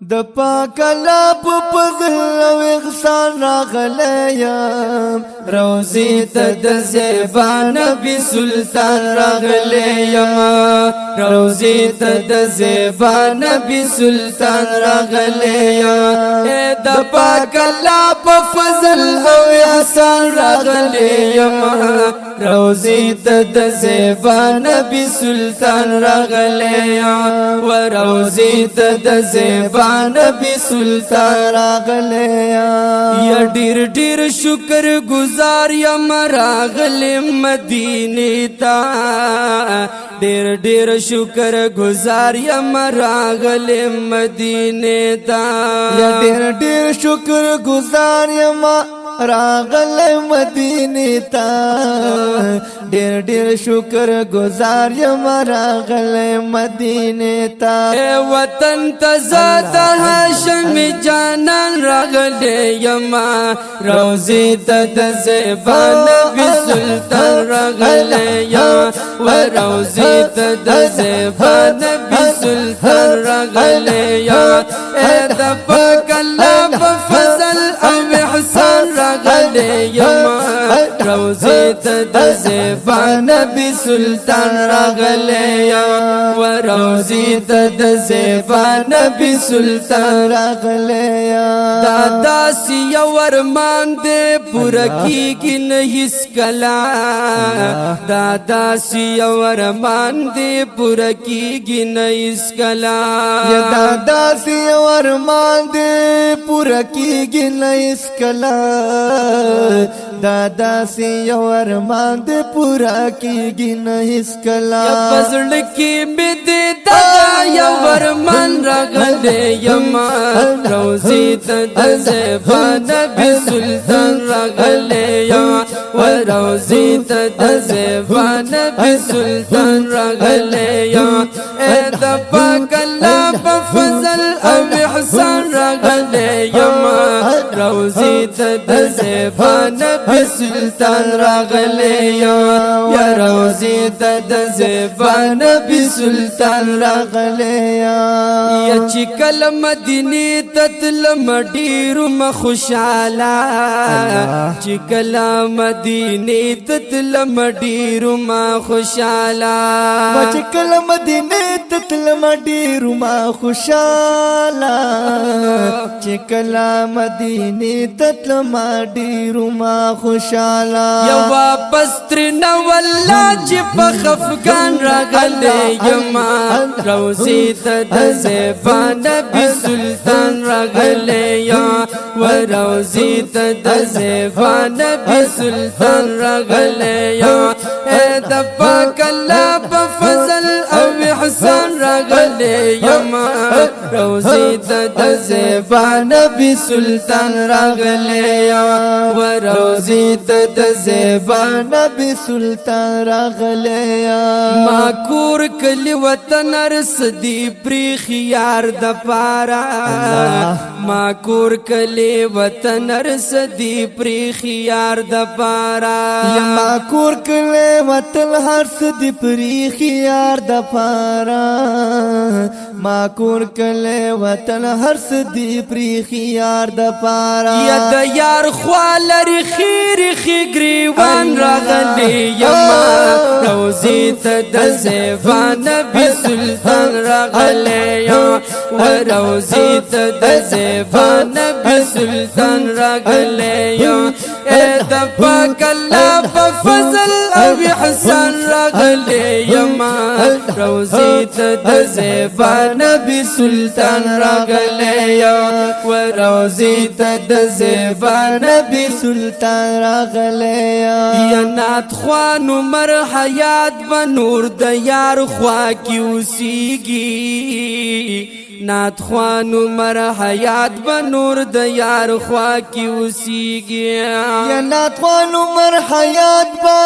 د پاک الله په فضل او احسان راغلی یم روضې ته د زیبا نبی سلطان راغلی یم روضې ته د زیبا نبی سلطان راغلی یم د پاک الله په فضل او احسان راغلی یم روضې ته د زیبا نبی سلطان راغلی یم و روضې ته د زیبا نبی سلطان راغلی یا ډیر ډیر شکر گزار یم راغلی مدینه تا ډیر ډیر شکر گزار یم راغلی مدینه تا یا ډیر ډیر شکر گزار یم راغلی مدینه تا ډیر ډیر شکر گزار یم راغلی مدینه تا اے وطن تزاد هاشم جانان راغلی یم روضې ته د زیبا نبی سلطان راغلی یم و روضې ته د زیبا نبی سلطان راغلی یم اے د پاک الله په فضل او احسان راغلی یم روضې ته د زیبا نبی سلطان راغلی یم و روضې ته د زیبا نبی سلطان راغلی یم دا داسې یو ارمان دی پوره کیږي نه هیڅکله دا داسې یو ارمان دی پوره کیږي نه هیڅکله دا داسې یو ارمان دی پوره کیږي نه هیڅکله دا داسې یو ارمان دی پوره کیږي نه هیڅکله په زړه کې مې دی دغه یو ارمان راغلی یم روضې ته د زیبا نبی سلطان راغلی یم و روضې ته د زیبا نبی سلطان راغلی یم اے د پاک الله په فضل او احسان راغلی یم روضې ته د زیبا نبی سلطان راغلی یم یا روضې ته د زیبا نبی سلطان راغلی یم یا چې کله مدینې ته تلم ډېر خوشاله چې کله مدینې ته تلم ډېر خوشاله چې کله مدینې ته تلم ډېر خوشاله چې کله مدینې ته تلم ډېر خوشاله یا واپس ترنه والله چې په خفګان راغلی یم روضې ته د زیبا نبی سلطان راغلی یم و روضې ته د زیبا نبی سلطان راغلی یم اے د پاک الله په فضل او احسان راغلی یم روضې ته د زیبا نبی سلطان راغلی یم و روضې ته د زیبا نبی سلطان راغلی یم ما کور کلی وطن ارسدی پریخي یار د پارا ما کور کلی وطن ارسدی پریخي یار د پارا ما کور کلی وطن ارسدی پریخي یار د پارا ما کور کلی وطن ارسدی پریخي یار د پارا یا د یار خوالر خیر خګریوان راغلی یم روضې ته د زیبا نبی سلطان راغلی یم و روضې ته د زیبا نبی سلطان راغلی یم اے د پاک الله په فضل او احسان راغلی یم روضې ته د زیبا نبی سلطان راغلی یم و روضې ته د زیبا نبی سلطان راغلی یم یا نعت خوان عمر حیات به نور د یار خوا کې اوسیږي نعت خوان عمر حیات به نور د یار خوا کې اوسیږي یا نعت خوان عمر حیات به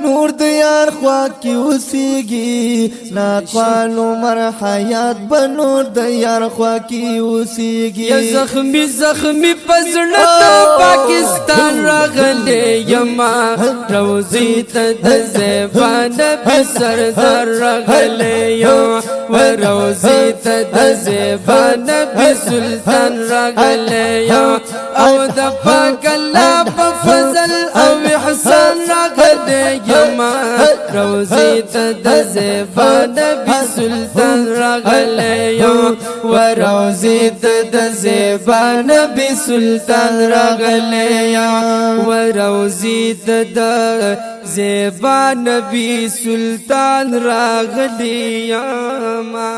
نور د یار خوا کی اوسیږي ناقوال عمر حیات بنور د یار خوا کی اوسیږي یا زخمی زخمی پزړه ته پاکستان راغلی یما روزی ته د زیبا نبی سردار راغلی یما و روزی ته د زیبا نبی سلطان راغلی یما او د پاک الله په فضل او احسان راغلی یما روزی ته د زیبا نبی سلطان راغلی یما و روزی ته د زیبا نبی سلطان راغلی یما و روزی ته د زیبا نبی سلطان راغلی یما